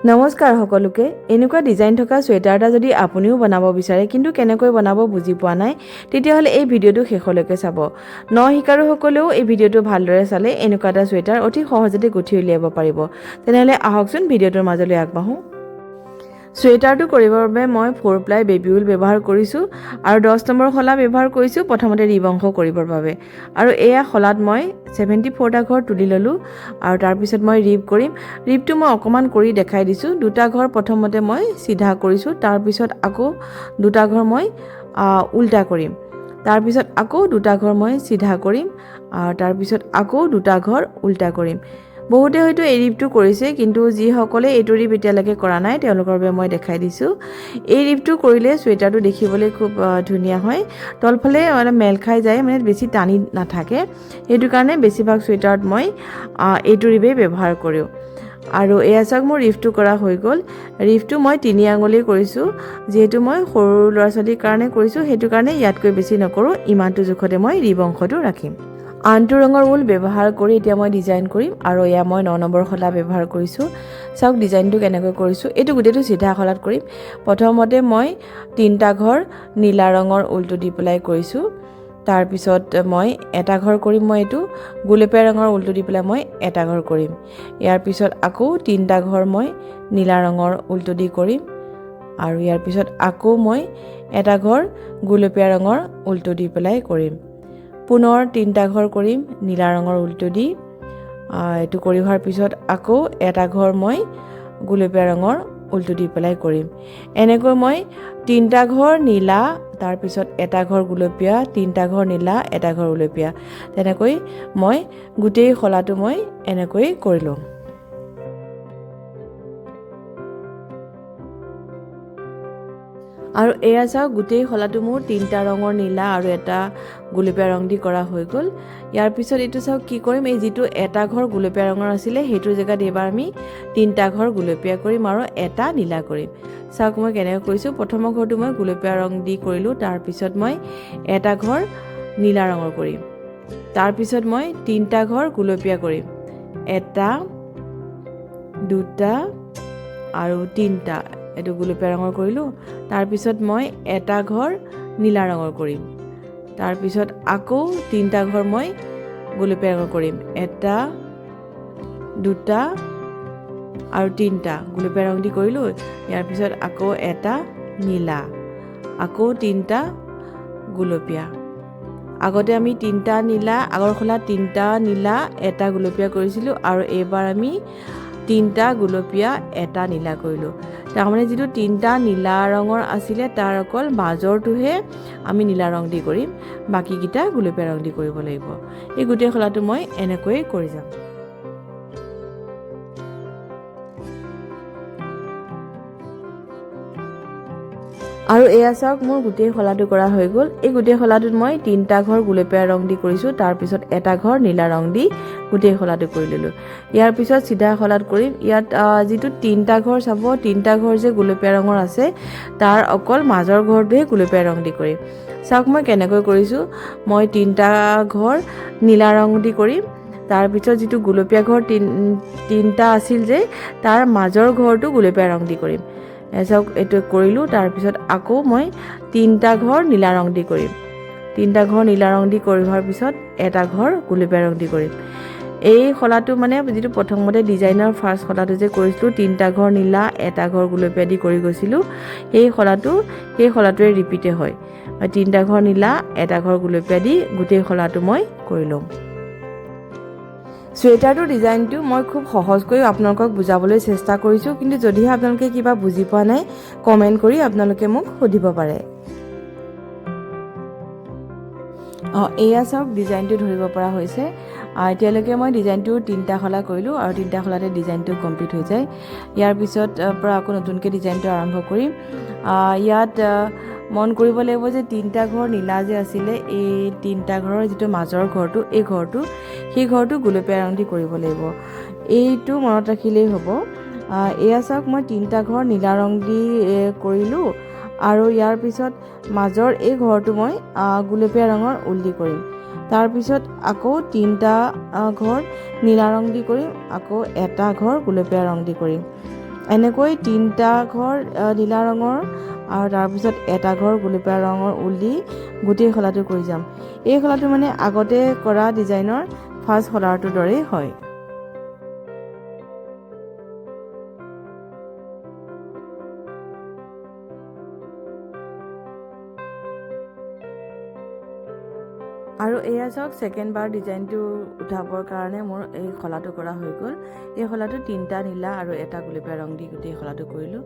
নমস্কাৰ সকলোকে। এনেকুৱা ডিজাইন থকা সোৱেটাৰ এটা যদি আপুনিও বনাব বিচাৰে কিন্তু কেনেকৈ বনাব বুজি পোৱা নাই তেতিয়াহ'লে এই ভিডিঅ'টো শেষলৈকে চাব। শিকাৰুসকলেও এই ভিডিঅ'টো ভালদৰে চালে এনেকুৱা এটা সোৱেটাৰ অতি সহজতে গুঠি উলিয়াব পাৰিব। তেনেহ'লে আহকচোন ভিডিঅ'টোৰ মাজলৈ আগবাঢ়ো। সোৱেটাৰটো কৰিবৰ বাবে মই 4 প্লাই বেবী উল ব্যৱহাৰ কৰিছোঁ আৰু 10 নম্বৰ খলা ব্যৱহাৰ কৰিছোঁ প্ৰথমতে ৰিব অংশ কৰিবৰ বাবে। আৰু এয়া খলাত মই 74টা ঘৰ তুলি ল'লোঁ আৰু তাৰপিছত মই ৰিব কৰিম। ৰিবটো মই অকণমান কৰি দেখাই দিছোঁ। 2টা ঘৰ প্ৰথমতে মই চিধা কৰিছোঁ, তাৰপিছত আকৌ 2টা ঘৰ মই উল্টা কৰিম, তাৰপিছত আকৌ 2টা ঘৰ মই চিধা কৰিম আৰু তাৰপিছত আকৌ 2টা ঘৰ উল্টা কৰিম। বহুতে হয়তো এই ৰিবটো কৰিছে, কিন্তু যিসকলে এইটো ৰিব এতিয়ালৈকে কৰা নাই তেওঁলোকৰ বাবে মই দেখাই দিছোঁ। এই ৰিবটো কৰিলে সোৱেটাৰটো দেখিবলৈ খুব ধুনীয়া হয়, তলফালে মেল খাই যায়, মানে বেছি টানি নাথাকে। সেইটো কাৰণে বেছিভাগ সোৱেটাৰত মই এইটো ৰিবেই ব্যৱহাৰ কৰোঁ। আৰু এয়া চাওক মোৰ ৰিফটো কৰা হৈ গ'ল। ৰিফটো মই 3 আঙুলি কৰিছোঁ, যিহেতু মই সৰু ল'ৰা ছোৱালীৰ কাৰণে কৰিছোঁ সেইটো কাৰণে ইয়াতকৈ বেছি নকৰোঁ। ইমানটো জোখতে মই ৰিব অংশটো ৰাখিম। আনটো ৰঙৰ ঊল ব্যৱহাৰ কৰি এতিয়া মই ডিজাইন কৰিম আৰু এয়া মই 9 নম্বৰ খলা ব্যৱহাৰ কৰিছোঁ। চাওক ডিজাইনটো কেনেকৈ কৰিছোঁ। এইটো গোটেইটো চিধা খলাত কৰিম। প্ৰথমতে মই 3টা ঘৰ নীলা ৰঙৰ ঊলটো দি পেলাই কৰিছোঁ। তাৰপিছত মই এটা ঘৰ কৰিম, মই এইটো গুলপীয়া ৰঙৰ ঊলটো দি পেলাই মই এটা ঘৰ কৰিম। ইয়াৰ পিছত আকৌ 3টা ঘৰ মই নীলা ৰঙৰ ঊলটো দি কৰিম আৰু ইয়াৰ পিছত আকৌ মই এটা ঘৰ গুলপীয়া ৰঙৰ ঊলটো দি পেলাই কৰিম। পুনৰ 3টা ঘৰ কৰিম নীলা ৰঙৰ ঊলটো দি। এইটো কৰি হোৱাৰ পিছত আকৌ এটা ঘৰ মই গুলপীয়া ৰঙৰ ঊলটো দি পেলাই কৰিম। এনেকৈ মই 3টা ঘৰ নীলা, তাৰপিছত এটা ঘৰ গুলপীয়া, 3টা ঘৰ নীলা, এটা ঘৰ গুলপীয়া, তেনেকৈ মই গোটেই খলাটো মই এনেকৈ কৰি লওঁ। আৰু এয়া চাওক গোটেই খলাটো মোৰ 3টা ৰঙৰ নীলা আৰু এটা গুলপীয়া ৰং দি কৰা হৈ গ'ল। ইয়াৰ পিছত এইটো চাওক কি কৰিম, এই যিটো এটা ঘৰ গুলপীয়া ৰঙৰ আছিলে সেইটোৰ জেগাত এইবাৰ আমি 3টা ঘৰ গুলপীয়া কৰিম আৰু এটা নীলা কৰিম। চাওক মই কেনেকৈ কৰিছোঁ। প্ৰথমৰ ঘৰটো মই গুলপীয়া ৰং দি কৰিলোঁ, তাৰপিছত মই এটা ঘৰ নীলা ৰঙৰ কৰিম, তাৰপিছত মই 3টা ঘৰ গুলপীয়া কৰিম, 1, 2 আৰু 3টা এইটো গুলপীয়া ৰঙৰ কৰিলোঁ। তাৰপিছত মই এটা ঘৰ নীলা ৰঙৰ কৰিম, তাৰপিছত আকৌ 3টা ঘৰ মই গুলপীয়া ৰঙৰ কৰিম, 1, 2 আৰু 3টা গুলপীয়া ৰং দি কৰিলোঁ। ইয়াৰ পিছত আকৌ এটা নীলা, আকৌ 3টা গুলপীয়া। আগতে আমি 3টা নীলা, আগৰ খলাত 3টা নীলা এটা গুলপীয়া কৰিছিলোঁ আৰু এইবাৰ আমি 3টা গুলপীয়া এটা নীলা কৰিলোঁ। তাৰমানে যিটো 3টা নীলা ৰঙৰ আছিলে তাৰ অকল মাজৰটোহে আমি নীলা ৰং দি কৰিম, বাকীকেইটা গুলপীয়া ৰং দি কৰিব লাগিব। এই গোটেই খলাটো মই এনেকৈয়ে কৰি যাম। আৰু এয়া চাওক মোৰ গোটেই খলাটো কৰা হৈ গ'ল। এই গোটেই খলাটোত মই 3টা ঘৰ গুলপীয়া ৰং দি কৰিছোঁ, তাৰপিছত এটা ঘৰ নীলা ৰং দি গোটেই খলাটো কৰি ল'লোঁ। ইয়াৰ পিছত চিধা খলাত কৰিম। ইয়াত যিটো 3টা ঘৰ চাব, 3টা ঘৰ যে গুলপীয়া ৰঙৰ আছে তাৰ অকল মাজৰ ঘৰটোহে গুলপীয়া ৰং দি কৰিম। চাওক মই কেনেকৈ কৰিছোঁ। মই 3টা ঘৰ নীলা ৰং দি কৰিম, তাৰপিছত যিটো গুলপীয়া ঘৰ 3টা আছিল যে তাৰ মাজৰ ঘৰটো গুলপীয়া ৰং দি কৰিম। চাওক এইটো কৰিলোঁ। তাৰপিছত আকৌ মই 3টা ঘৰ নীলা ৰং দি কৰিম, 3টা ঘৰ নীলা ৰং দি কৰি হোৱাৰ পিছত এটা ঘৰ গুলপীয়া ৰং দি কৰিম। এই খলাটো মানে যিটো প্ৰথমতে ডিজাইনৰ ফাৰ্ষ্ট খলাটো যে কৰিছিলোঁ 3টা ঘৰ নীলা এটা ঘৰ গুলপীয়া দি কৰি গৈছিলোঁ, সেই খলাটোৱে ৰিপিটে হয়। 3টা ঘৰ নীলা এটা ঘৰ গুলপীয়া দি গোটেই খলাটো মই কৰি লওঁ। সোৱেটাৰটোৰ ডিজাইনটো মই খুব সহজকৈ আপোনালোকক বুজাবলৈ চেষ্টা কৰিছোঁ, কিন্তু যদিহে আপোনালোকে কিবা বুজি পোৱা নাই কমেণ্ট কৰি আপোনালোকে মোক সুধিব পাৰে। এয়া চাওক ডিজাইনটো ধৰিব পৰা হৈছে। এতিয়ালৈকে মই ডিজাইনটো 3টা খলা কৰিলোঁ আৰু 3টা খলাতে ডিজাইনটো কমপ্লিট হৈ যায়। ইয়াৰ পিছত পৰা আকৌ নতুনকৈ ডিজাইনটো আৰম্ভ কৰিম। ইয়াত মন কৰিব লাগিব যে 3টা ঘৰ নীলা যে আছিলে, এই 3টা ঘৰৰ যিটো মাজৰ ঘৰটো, সেই ঘৰটো গুলপীয়া ৰং দি কৰিব লাগিব। এইটো মনত ৰাখিলেই হ'ব। এয়া চাওক মই 3টা ঘৰ নীলা ৰং দি কৰিলোঁ আৰু ইয়াৰ পিছত মাজৰ এই ঘৰটো মই গুলপীয়া ৰঙৰ ঊল দি কৰিম। তাৰপিছত আকৌ 3টা ঘৰ নীলা ৰং দি কৰিম, আকৌ এটা ঘৰ গুলপীয়া ৰং দি কৰিম। এনেকৈ 3টা ঘৰ নীলা ৰঙৰ আৰু তাৰপিছত এটা ঘৰ গুলপীয়া ৰঙৰ ঊল দি গোটেই শলাটো কৰি যাম। এই শলাটো মানে আগতে কৰা ডিজাইনৰ ফাৰ্ষ্ট শলাটোৰ দৰেই হয়। আৰু এয়া চাওক সেকেন্ড বাৰ ডিজাইনটো উঠাবৰ কাৰণে মোৰ এই খলাটো কৰা হৈ গ'ল। এই খলাটো 3টা নীলা আৰু এটা গুলপীয়া ৰং দি গোটেই খলাটো কৰিলোঁ।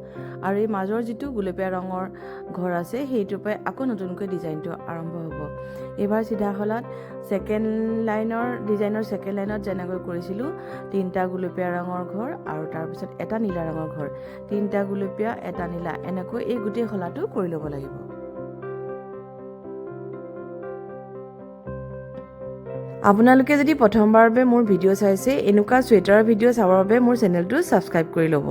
আৰু এই মাজৰ যিটো গুলপীয়া ৰঙৰ ঘৰ আছে সেইটোৰ পৰাই আকৌ নতুনকৈ ডিজাইনটো আৰম্ভ হ'ব। এইবাৰ চিধা খলাত সেকেন্ড ডিজাইনৰ সেকেন্ড লাইনত যেনেকৈ কৰিছিলোঁ 3টা গুলপীয়া ৰঙৰ ঘৰ আৰু তাৰপিছত এটা নীলা ৰঙৰ ঘৰ, 3টা গুলপীয়া এটা নীলা, এনেকৈ এই গোটেই খলাটো কৰি ল'ব লাগিব। আপোনালোকে যদি প্ৰথমবাৰৰ বাবে মোৰ ভিডিঅ' চাইছে, এনেকুৱা চুৱেটাৰৰ ভিডিঅ' চাবৰ বাবে মোৰ চেনেলটো ছাবস্ক্ৰাইব কৰি ল'ব।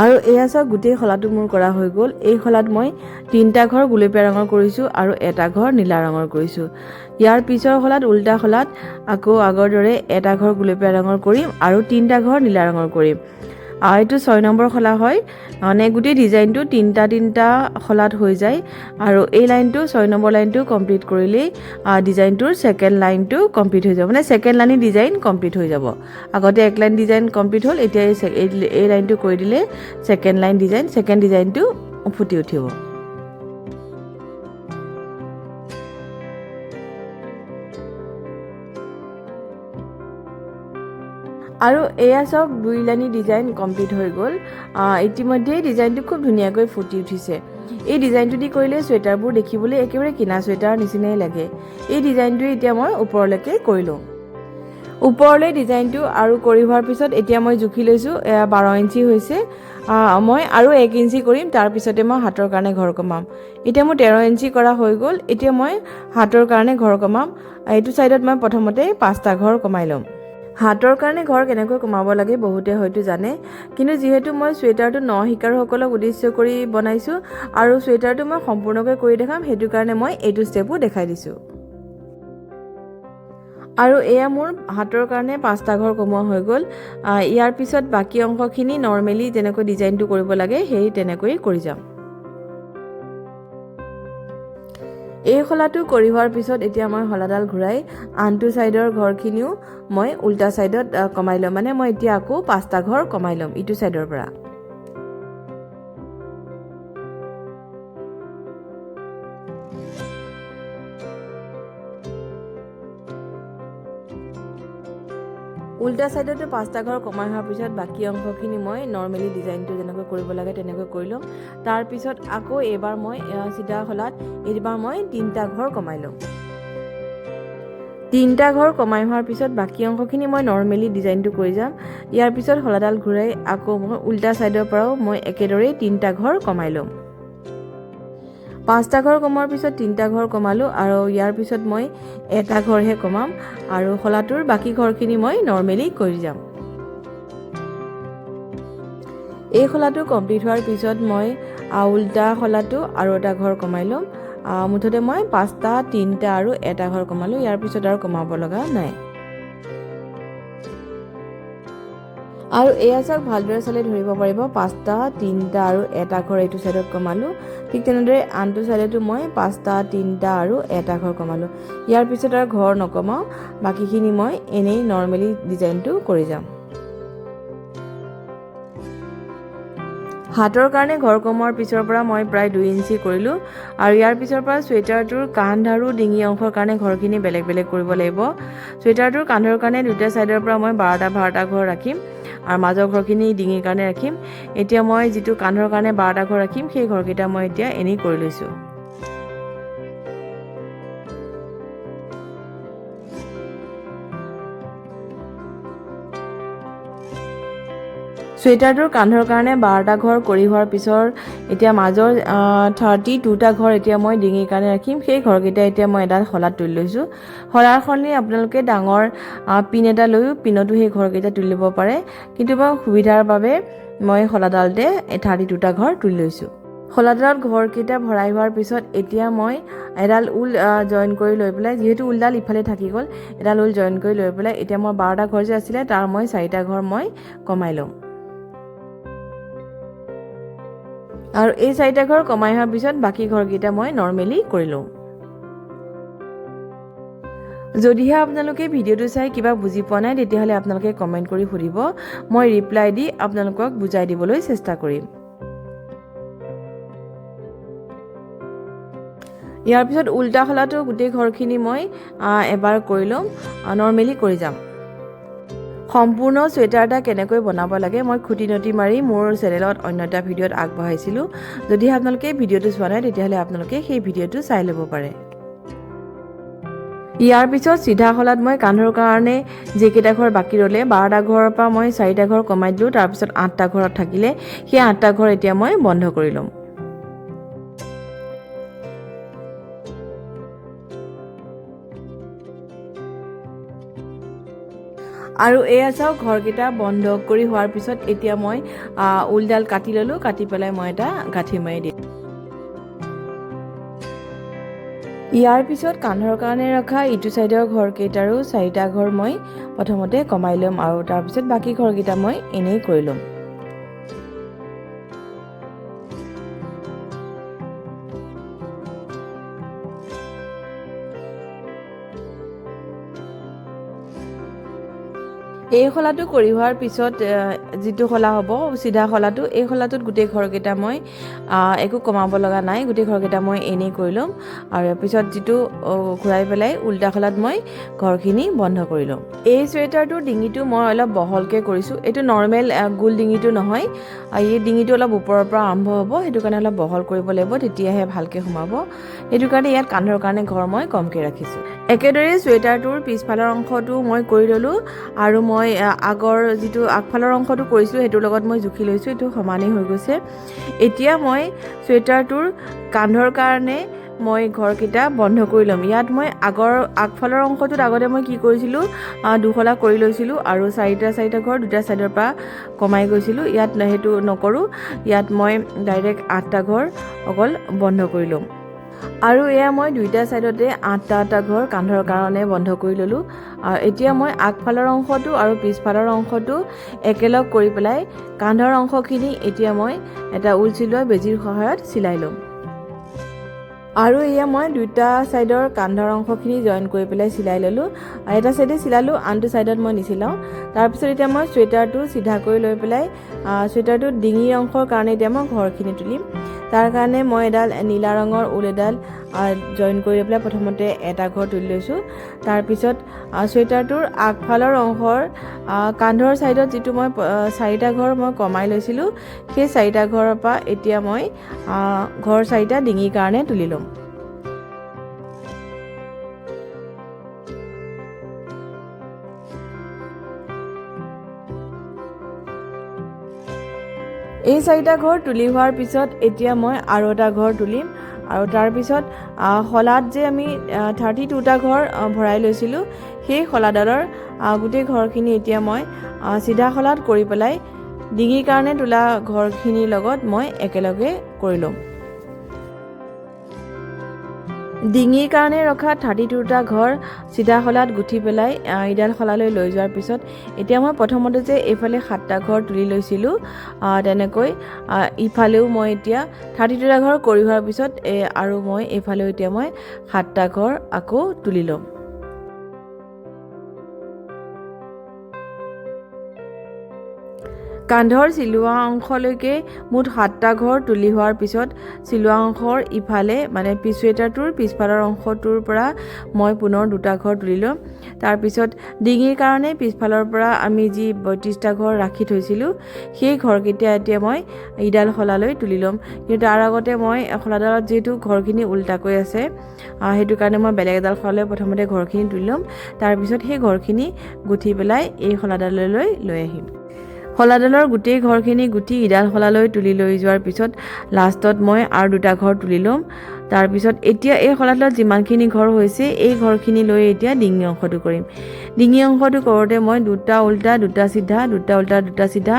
আৰু এয়া চাওক গোটেই খলাটো মোৰ কৰা হৈ গ'ল। এই খলাত মই 3টা ঘৰ গুলপীয়া ৰঙৰ কৰিছোঁ আৰু এটা ঘৰ নীলা ৰঙৰ কৰিছোঁ। ইয়াৰ পিছৰ খলাত উল্টা খলাত আকৌ আগৰ দৰে এটা ঘৰ গুলপীয়া ৰঙৰ কৰিম আৰু 3টা ঘৰ নীলা ৰঙৰ কৰিম। আৰু এইটো 6 নম্বৰ খলা হয়, মানে গোটেই ডিজাইনটো 3টা খলাত হৈ যায়। আৰু এই লাইনটো 6 নম্বৰ লাইনটো কমপ্লিট কৰিলেই ডিজাইনটোৰ সেকেন্ড লাইনটো কমপ্লিট হৈ যাব, মানে সেকেন্ড লাইন ডিজাইন কমপ্লিট হৈ যাব। আগতে এক লাইন ডিজাইন কমপ্লিট হ'ল, এতিয়া এই লাইনটো কৰি দিলে সেকেন্ড ডিজাইনটো ফুটি উঠিব। আৰু এয়া চাওক 2 লাইনী ডিজাইন কমপ্লিট হৈ গ'ল। ইতিমধ্যে ডিজাইনটো খুব ধুনীয়াকৈ ফুটি উঠিছে। এই ডিজাইনটো দি কৰিলে চুৱেটাৰবোৰ দেখিবলৈ একেবাৰে কিনা চুৱেটাৰ নিচিনাই লাগে। এই ডিজাইনটোৱে এতিয়া মই ওপৰলৈকে কৰি লওঁ। ওপৰলৈ ডিজাইনটো আৰু কৰি হোৱাৰ পিছত এতিয়া মই জুখি লৈছোঁ, 12 ইঞ্চি হৈছে। মই আৰু 1 ইঞ্চি কৰিম, তাৰপিছতে মই হাতৰ কাৰণে ঘৰ কমাম। এতিয়া মোৰ 13 ইঞ্চি কৰা হৈ গ'ল। এতিয়া মই হাতৰ কাৰণে ঘৰ কমাম। এইটো চাইডত মই প্ৰথমতে 5টা ঘৰ কমাই ল'ম। হাতৰ কাৰণে ঘৰ কেনেকৈ কমাব লাগে বহুতে হয়তো জানে, কিন্তু যিহেতু মই চুৱেটাৰটো শিকাৰুসকলক উদ্দেশ্য কৰি বনাইছোঁ আৰু চুৱেটাৰটো মই সম্পূৰ্ণকৈ কৰি দেখাম, সেইটো কাৰণে মই এইটো ষ্টেপো দেখাই দিছোঁ। আৰু এয়া মোৰ হাতৰ কাৰণে 5টা ঘৰ কমোৱা হৈ গ'ল। ইয়াৰ পিছত বাকী অংশখিনি নৰ্মেলি যেনেকৈ ডিজাইনটো কৰিব লাগে সেই তেনেকৈ কৰি যাম। এই খলাটো কৰি হোৱাৰ পিছত এতিয়া মই শলাডাল ঘূৰাই আনটো চাইডৰ ঘৰখিনিও মই উল্টা চাইডত কমাই ল'ম, মানে মই এতিয়া আকৌ 5টা ঘৰ কমাই ল'ম ইটো চাইডৰ পৰা। উল্টা চাইডতো 5টা ঘৰ কমাই হোৱাৰ পিছত বাকী অংশখিনি মই নৰ্মেলি ডিজাইনটো যেনেকৈ কৰিব লাগে তেনেকৈ কৰি ল'ম। তাৰপিছত আকৌ এইবাৰ মই চিধা খলাত এইবাৰ মই 3টা ঘৰ কমাই ল'ম। 3টা ঘৰ কমাই হোৱাৰ পিছত বাকী অংশখিনি মই নৰ্মেলি ডিজাইনটো কৰি যাম। ইয়াৰ পিছত শলাডাল ঘূৰাই আকৌ মই উল্টা চাইডৰ পৰাও মই একেদৰেই 3টা ঘৰ কমাই ল'ম। 5টা ঘৰ কমোৱাৰ পিছত 3টা ঘৰ কমালোঁ আৰু ইয়াৰ পিছত মই এটা ঘৰহে কমাম আৰু শলাটোৰ বাকী ঘৰখিনি মই নৰ্মেলি কৰি যাম। এই শলাটো কমপ্লিট হোৱাৰ পিছত মই উল্টা শলাটো আৰু এটা ঘৰ কমাই ল'ম। মুঠতে মই 5টা 3টা আৰু এটা ঘৰ কমালোঁ। ইয়াৰ পিছত আৰু কমাব লগা নাই। আৰু এয়া চাওক ভালদৰে চালে ধৰিব পাৰিব 5টা 3টা আৰু এটা ঘৰ এইটো চাইডত কমালোঁ। ঠিক তেনেদৰে আনটো চাইডতো মই 5টা 3টা আৰু এটা ঘৰ কমালোঁ। ইয়াৰ পিছত আৰু ঘৰ নকমাওঁ, বাকীখিনি মই এনেই নৰ্মেলি ডিজাইনটো কৰি যাম। হাতৰ কাৰণে ঘৰ কমোৱাৰ পিছৰ পৰা মই প্ৰায় 2 ইঞ্চি কৰিলোঁ আৰু ইয়াৰ পিছৰ পৰা চুৱেটাৰটোৰ কান্ধ আৰু ডিঙি অংশৰ কাৰণে ঘৰখিনি বেলেগ বেলেগ কৰিব লাগিব। চুৱেটাৰটোৰ কান্ধৰ কাৰণে দুটা চাইডৰ পৰা মই 12টা ঘৰ ৰাখিম আৰু মাজৰ ঘৰখিনি ডিঙিৰ কাৰণে ৰাখিম। এতিয়া মই যিটো কান্ধৰ কাৰণে 12টা ঘৰ ৰাখিম সেই ঘৰকেইটা মই এতিয়া এনেই কৰি লৈছোঁ। চুৱেটাৰটোৰ কান্ধৰ কাৰণে 12টা ঘৰ কৰি হোৱাৰ পিছৰ এতিয়া মাজৰ 32টা ঘৰ এতিয়া মই ডিঙিৰ কাৰণে ৰাখিম। সেই ঘৰকেইটা এতিয়া মই এডাল শলাত তুলি লৈছোঁ। শলাখনি আপোনালোকে ডাঙৰ পিন এটা লৈও পিনতো সেই ঘৰকেইটা তুলি ল'ব পাৰে, কিন্তু মই সুবিধাৰ বাবে মই শলাডালতে 32টা ঘৰ তুলি লৈছোঁ। শলাডালত ঘৰকেইটা ভৰাই হোৱাৰ পিছত এতিয়া মই এডাল ঊল জইন কৰি লৈ পেলাই, যিহেতু ঊলডাল ইফালে থাকি গ'ল, এডাল ঊল জইন কৰি লৈ পেলাই এতিয়া মই 12টা ঘৰ যে আছিলে তাৰ মই 4টা ঘৰ মই কমাই ল'ম। আৰু এই 4টা ঘৰ কমাই হোৱাৰ পিছত বাকী ঘৰকেইটা মই নৰ্মেলি কৰি লওঁ। যদিহে আপোনালোকে ভিডিঅ'টো চাই কিবা বুজি পোৱা নাই তেতিয়াহ'লে আপোনালোকে কমেণ্ট কৰি সুধিব, মই ৰিপ্লাই দি আপোনালোকক বুজাই দিবলৈ চেষ্টা কৰিম। ইয়াৰ পিছত উল্টা খলাটো গোটেই ঘৰখিনি মই এবাৰ কৰি ল'ম, নৰ্মেলি কৰি যাম। সম্পূৰ্ণ চুৱেটাৰ এটা কেনেকৈ বনাব লাগে মই খুঁটি নটি মাৰি মোৰ চেনেলত অন্য এটা ভিডিঅ'ত আগবঢ়াইছিলোঁ। যদিহে আপোনালোকে ভিডিঅ'টো চোৱা নাই তেতিয়াহ'লে আপোনালোকে সেই ভিডিঅ'টো চাই ল'ব পাৰে। ইয়াৰ পিছত চিধা খলাত মই কান্ধৰ কাৰণে যিকেইটা ঘৰ বাকী ৰ'লে 12টা ঘৰৰ পৰা মই 4টা ঘৰ কমাই দিলোঁ, তাৰপিছত 8টা ঘৰত থাকিলে সেই 8টা ঘৰ এতিয়া মই বন্ধ কৰি ল'ম। আৰু এয়া চাওক ঘৰকেইটা বন্ধ কৰি হোৱাৰ পিছত এতিয়া মই ঊলডাল কাটি ল'লোঁ, কাটি পেলাই মই এটা গাঁঠি মাৰি দিম। ইয়াৰ পিছত কান্ধৰ কাৰণে ৰখা ইটো চাইডৰ ঘৰকেইটাৰো 4টা ঘৰ মই প্ৰথমতে কমাই ল'ম আৰু তাৰপিছত বাকী ঘৰকেইটা মই এনেই কৰি ল'ম। এই খলাটো কৰি হোৱাৰ পিছত যিটো খলা হ'ব চিধা খলাটো, এই খলাটোত গোটেই ঘৰকেইটা মই একো কমাব লগা নাই, গোটেই ঘৰকেইটা মই এনেই কৰি ল'ম। আৰু ইয়াৰ পিছত যিটো ঘূৰাই পেলাই উল্টা খলাত মই ঘৰখিনি বন্ধ কৰি ল'ম। এই চুৱেটাৰটোৰ ডিঙিটো মই অলপ বহলকৈ কৰিছোঁ, এইটো নৰ্মেল গোল ডিঙিটো নহয়, এই ডিঙিটো অলপ ওপৰৰ পৰা আৰম্ভ হ'ব, সেইটো কাৰণে অলপ বহল কৰিব লাগিব, তেতিয়াহে ভালকৈ সোমাব। সেইটো কাৰণে ইয়াত কান্ধৰ কাৰণে ঘৰ মই কমকৈ ৰাখিছোঁ। একেদৰে চুৱেটাৰটোৰ পিছফালৰ অংশটো মই কৰি ল'লোঁ আৰু মই আগৰ যিটো আগফালৰ অংশটো কৰিছিলোঁ সেইটোৰ লগত মই জুখি লৈছোঁ, এইটো সমানেই হৈ গৈছে। এতিয়া মই চুৱেটাৰটোৰ কান্ধৰ কাৰণে মই ঘৰকেইটা বন্ধ কৰি ল'ম। ইয়াত মই আগফালৰ অংশটোত আগতে মই কি কৰিছিলোঁ, দুখলা কৰি লৈছিলোঁ আৰু 4টা ঘৰ 2টা চাইডৰ পৰা কমাই গৈছিলোঁ। ইয়াত সেইটো নকৰোঁ, ইয়াত মই ডাইৰেক্ট 8টা ঘৰ অকল বন্ধ কৰি ল'ম। আৰু এয়া মই 2টা চাইডতে 8টা ঘৰ কান্ধৰ কাৰণে বন্ধ কৰি ল'লোঁ। আৰু এতিয়া মই আগফালৰ অংশটো আৰু পিছফালৰ অংশটো একেলগ কৰি পেলাই কান্ধৰ অংশখিনি এতিয়া মই এটা ঊল চিলোৱা বেজীৰ সহায়ত চিলাই ল'ম। আৰু এয়া মই 2টা চাইডৰ কান্ধৰ অংশখিনি জইন কৰি পেলাই চিলাই ল'লোঁ। এটা চাইডে চিলালোঁ, আনটো চাইডত মই নিচিলাওঁ। তাৰপিছত এতিয়া মই চুৱেটাৰটো চিধা কৰি লৈ পেলাই চুৱেটাৰটোৰ ডিঙিৰ অংশৰ কাৰণে এতিয়া মই ঘৰখিনি তুলিম। তাৰ কাৰণে মই এডাল নীলা ৰঙৰ ঊল এডাল জইন কৰি পেলাই প্ৰথমতে এটা ঘৰ তুলি লৈছোঁ। তাৰপিছত চুৱেটাৰটোৰ আগফালৰ অংশৰ কান্ধৰ চাইডত যিটো মই 4টা ঘৰ মই কমাই লৈছিলোঁ, সেই 4টা ঘৰৰ পৰা এতিয়া মই ঘৰ 4টা ডিঙিৰ কাৰণে তুলি ল'ম। এই 4টা ঘৰ তুলি হোৱাৰ পিছত এতিয়া মই আৰু এটা ঘৰ তুলিম আৰু তাৰপিছত শলাত যে আমি 32টা ঘৰ ভৰাই লৈছিলোঁ সেই শলাডালৰ গোটেই ঘৰখিনি এতিয়া মই চিধা শলাত কৰি পেলাই ডিঙিৰ কাৰণে তোলা ঘৰখিনিৰ লগত মই একেলগে কৰি ল'ম। ডিঙিৰ কাৰণে ৰখা 32টা ঘৰ চিধা শলাত গুঠি পেলাই ইডাল শলালৈ লৈ যোৱাৰ পিছত এতিয়া মই প্ৰথমতে যে এইফালে 7টা ঘৰ তুলি লৈছিলোঁ, তেনেকৈ ইফালেও মই এতিয়া 32টা ঘৰ কৰি হোৱাৰ পিছত আৰু মই এইফালেও এতিয়া মই 7টা ঘৰ আকৌ তুলি ল'ম। কান্ধৰ চিলোৱা অংশলৈকে মুঠ 7টা ঘৰ তুলি হোৱাৰ পিছত চিলোৱা অংশৰ ইফালে মানে চুৱেটাৰটোৰ পিছফালৰ অংশটোৰ পৰা মই পুনৰ 2টা ঘৰ তুলি ল'ম। তাৰপিছত ডিঙিৰ কাৰণে পিছফালৰ পৰা আমি যি 32টা ঘৰ ৰাখি থৈছিলোঁ সেই ঘৰকেইটা এতিয়া মই ইডাল শলালৈ তুলি ল'ম। কিন্তু তাৰ আগতে মই শলাডালত যিহেতু ঘৰখিনি উল্টাকৈ আছে সেইটো কাৰণে মই বেলেগ এডাল শলালৈ প্ৰথমতে ঘৰখিনি তুলি ল'ম। তাৰপিছত সেই ঘৰখিনি গুঠি পেলাই এই শলাডাললৈ লৈ আহিম। শলাডালৰ গোটেই ঘৰখিনি গুটি ইডাল শলালৈ তুলি লৈ যোৱাৰ পিছত লাষ্টত মই আৰু দুটা ঘৰ তুলি ল'ম। তাৰপিছত এতিয়া এই শলাডালত যিমানখিনি ঘৰ হৈছে এই ঘৰখিনি লৈ এতিয়া ডিঙি অংশটো কৰিম। ডিঙি অংশটো কৰোঁতে মই দুটা উল্টা দুটা চিধা দুটা উল্টা দুটা চিধা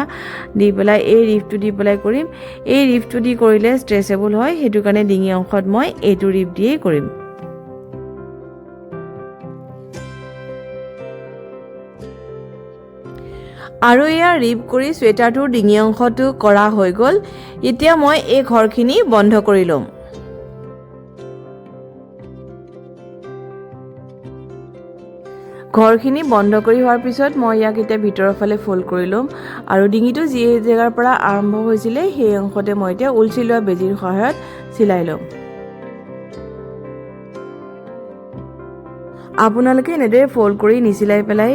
দি পেলাই এই ৰিফটো দি পেলাই কৰিম। এই ৰিফটো দি কৰিলে ষ্ট্ৰেচেবল হয়, সেইটো কাৰণে ডিঙি অংশত মই এইটো ৰিফ দিয়েই কৰিম। আৰু এয়া ৰিপ কৰি চুৱেটাৰটোৰ ডিঙি অংশটো কৰা হৈ গ'ল। এতিয়া মই এই ঘৰখিনি বন্ধ কৰি ল'ম। ঘৰখিনি বন্ধ কৰি হোৱাৰ পিছত মই ইয়াক এতিয়া ভিতৰৰ ফালে ফল্ড কৰি ল'ম আৰু ডিঙিটো যি জেগাৰ পৰা আৰম্ভ হৈছিলে সেই অংশতে মই এতিয়া ঊল চিলোৱা বেজীৰ সহায়ত চিলাই ল'ম। আপোনালোকে এনেদৰে ফল্ড কৰি নিচিলাই পেলাই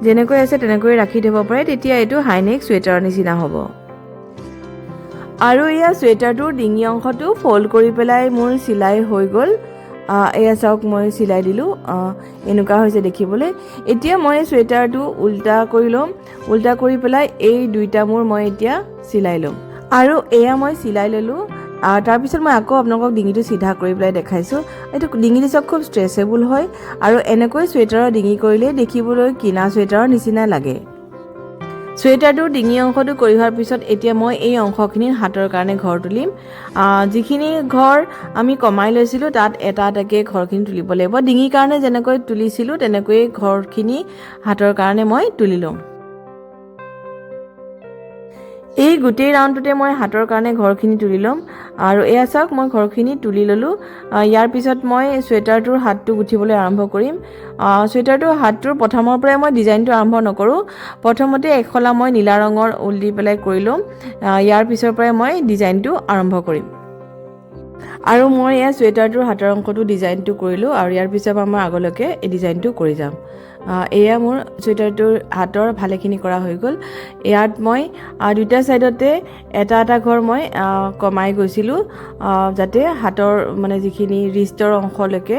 যেনেকৈ আছে তেনেকৈ ৰাখি থ'ব পাৰে, তেতিয়া এইটো হাইনেক চুৱেটাৰৰ নিচিনা হ'ব। আৰু এয়া চুৱেটাৰটোৰ ডিঙি অংশটো ফল্ড কৰি পেলাই মোৰ চিলাই হৈ গ'ল। এয়া চাওক মই চিলাই দিলোঁ, এনেকুৱা হৈছে দেখিবলৈ। এতিয়া মই চুৱেটাৰটো উল্টা কৰি ল'ম। উল্টা কৰি পেলাই এই দুইটা মূৰ মই এতিয়া চিলাই ল'ম আৰু এয়া মই চিলাই ল'লোঁ। তাৰপিছত মই আকৌ আপোনালোকক ডিঙিটো চিধা কৰি পেলাই দেখাইছোঁ। এইটো ডিঙিটো চাওক খুব ষ্ট্ৰেচেবল হয় আৰু এনেকৈ চুৱেটাৰৰ ডিঙি কৰিলে দেখিবলৈ কিনা চুৱেটাৰৰ নিচিনা লাগে। চুৱেটাৰটোৰ ডিঙি অংশটো কৰি হোৱাৰ পিছত এতিয়া মই এই অংশখিনিৰ হাতৰ কাৰণে ঘৰ তুলিম। যিখিনি ঘৰ আমি কমাই লৈছিলোঁ তাত এটা এটাকৈ ঘৰখিনি তুলিব লাগিব। ডিঙিৰ কাৰণে যেনেকৈ তুলিছিলোঁ তেনেকৈয়ে ঘৰখিনি হাতৰ কাৰণে মই তুলি ল'ম। এই গোটেই ৰাউণ্ডটোতে মই হাতৰ কাৰণে ঘৰখিনি তুলি ল'ম আৰু এয়া চাওক মই ঘৰখিনি তুলি ল'লোঁ। ইয়াৰ পিছত মই চুৱেটাৰটোৰ হাতটো গুঠিবলৈ আৰম্ভ কৰিম। চুৱেটাৰটোৰ হাতটোৰ প্ৰথমৰ পৰাই মই ডিজাইনটো আৰম্ভ নকৰোঁ। প্ৰথমতে এখলা মই নীলা ৰঙৰ ঊল দি পেলাই কৰি ল'ম। ইয়াৰ পিছৰ পৰাই মই ডিজাইনটো আৰম্ভ কৰিম। আৰু মই এয়া চুৱেটাৰটোৰ হাতৰ অংশটো ডিজাইনটো কৰিলোঁ আৰু ইয়াৰ পিছৰ পৰা মই আগলৈকে এই ডিজাইনটো কৰি যাম। এয়া মোৰ চুৱেটাৰটোৰ হাতৰ ভালেখিনি কৰা হৈ গ'ল। ইয়াত মই দুটা ছাইডতে এটা এটা ঘৰ মই কমাই গৈছিলোঁ, যাতে হাতৰ মানে যিখিনি ৰিষ্টৰ অংশলৈকে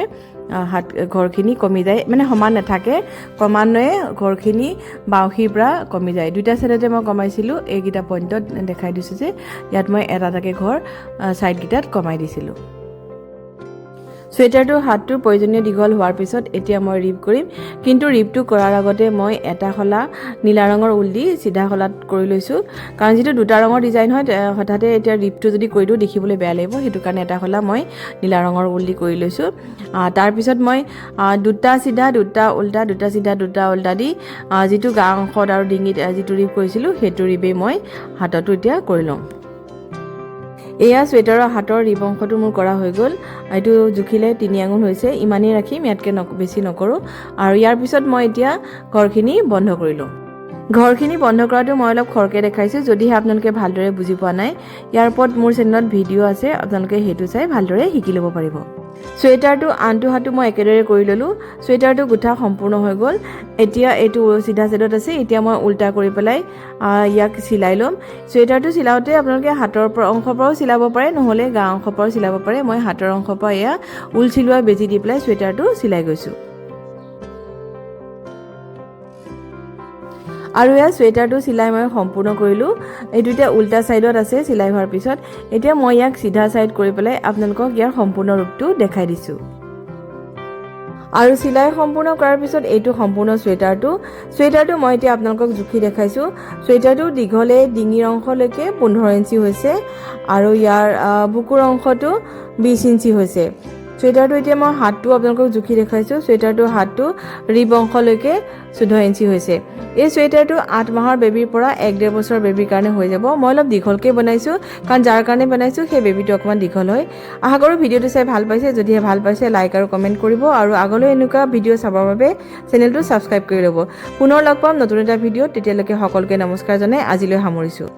ঘৰখিনি কমি যায়, মানে সমান নাথাকে, ক্ৰমান্বয়ে ঘৰখিনি বাউসীৰ পৰা কমি যায়। দুটা ছাইডতে মই কমাইছিলোঁ। এইকেইটা পইণ্টত দেখাই দিছোঁ যে ইয়াত মই এটা এটাকৈ ঘৰ ছাইডকেইটাত কমাই দিছিলোঁ। চুৱেটাৰটোৰ হাতটোৰ প্ৰয়োজনীয় দীঘল হোৱাৰ পিছত এতিয়া মই ৰিপ কৰিম, কিন্তু ৰিপটো কৰাৰ আগতে মই এটা শলা নীলা ৰঙৰ ঊল দি চিধা শলাত কৰি লৈছোঁ। কাৰণ যিটো দুটা ৰঙৰ ডিজাইন হয়, হঠাতে এতিয়া ৰিপটো যদি কৰি দিওঁ দেখিবলৈ বেয়া লাগিব, সেইটো কাৰণে এটা শলা মই নীলা ৰঙৰ ঊল দি কৰি লৈছোঁ। তাৰপিছত মই দুটা চিধা দুটা উল্টা দুটা চিধা দুটা উল্টা দি যিটো গা অংশত আৰু ডিঙিত যিটো ৰিপ কৰিছিলোঁ সেইটো ৰিপেই মই হাততো এতিয়া কৰি ল'ম। এয়া চুৱেটাৰৰ হাতৰ ৰিপ অংশটো মোৰ কৰা হৈ গ'ল। এইটো জুখিলে 3 আঙুল হৈছে, ইমানেই ৰাখিম, ইয়াতকৈ বেছি নকৰোঁ। আৰু ইয়াৰ পিছত মই এতিয়া ঘৰখিনি বন্ধ কৰি লওঁ। ঘৰখিনি বন্ধ কৰাটো মই অলপ খৰকৈ দেখাইছোঁ, যদিহে আপোনালোকে ভালদৰে বুজি পোৱা নাই। ইয়াৰ ওপৰত মোৰ চেনেলত ভিডিঅ' আছে, আপোনালোকে সেইটো চাই ভালদৰে শিকি ল'ব পাৰিব। চুৱেটাৰটো আনটো হাতো মই একেদৰে কৰি ল'লোঁ। চুৱেটাৰটো গোঠা সম্পূৰ্ণ হৈ গ'ল। এতিয়া এইটো চিধা চাইডত আছে, এতিয়া মই উল্টা কৰি পেলাই ইয়াক চিলাই ল'ম। চুৱেটাৰটো চিলাওঁতে আপোনালোকে হাতৰ অংশৰ পৰাও চিলাব পাৰে, নহ'লে গা অংশৰ পৰাও চিলাব পাৰে। মই হাতৰ অংশৰ পৰা এয়া ঊল চিলোৱা বেজী দি পেলাই চুৱেটাৰটো চিলাই গৈছোঁ। আৰু এয়া চুৱেটাৰটো চিলাই মই সম্পূৰ্ণ কৰিলোঁ। এইটো এতিয়া উল্টা ছাইডত আছে চিলাই হোৱাৰ পিছত। এতিয়া মই ইয়াক চিধা ছাইড কৰি পেলাই আপোনালোকক ইয়াৰ সম্পূৰ্ণ ৰূপটো দেখাই দিছোঁ। আৰু চিলাই সম্পূৰ্ণ কৰাৰ পিছত এইটো সম্পূৰ্ণ চুৱেটাৰটো মই এতিয়া আপোনালোকক জুখি দেখাইছোঁ। চুৱেটাৰটো দীঘলে ডিঙিৰ অংশলৈকে 15 ইঞ্চি হৈছে আৰু ইয়াৰ বুকুৰ অংশটো 20 ইঞ্চি হৈছে। চুৱেটাৰটো এতিয়া মই হাতটো আপোনালোকক জুখি দেখাইছোঁ। চুৱেটাৰটোৰ হাতটো ৰিব অংশলৈকে 14 ইঞ্চি হৈছে। এই চুৱেটাৰটো 8 মাহৰ বেবীৰ পৰা 1-1.5 বছৰ বেবীৰ কাৰণে হৈ যাব। মই অলপ দীঘলকৈ বনাইছোঁ, কাৰণ যাৰ কাৰণে বনাইছোঁ সেই বেবীটো অকণমান দীঘল হয়। আশা কৰোঁ ভিডিঅ'টো চাই ভাল পাইছে। যদিহে ভাল পাইছে লাইক আৰু কমেণ্ট কৰিব আৰু আগলৈ এনেকুৱা ভিডিঅ' চাবৰ বাবে চেনেলটো ছাবস্ক্ৰাইব কৰি ল'ব। পুনৰ লগ পাম নতুন এটা ভিডিঅ'ত। তেতিয়ালৈকে সকলোকে নমস্কাৰ জনাই আজিলৈ সামৰিছোঁ।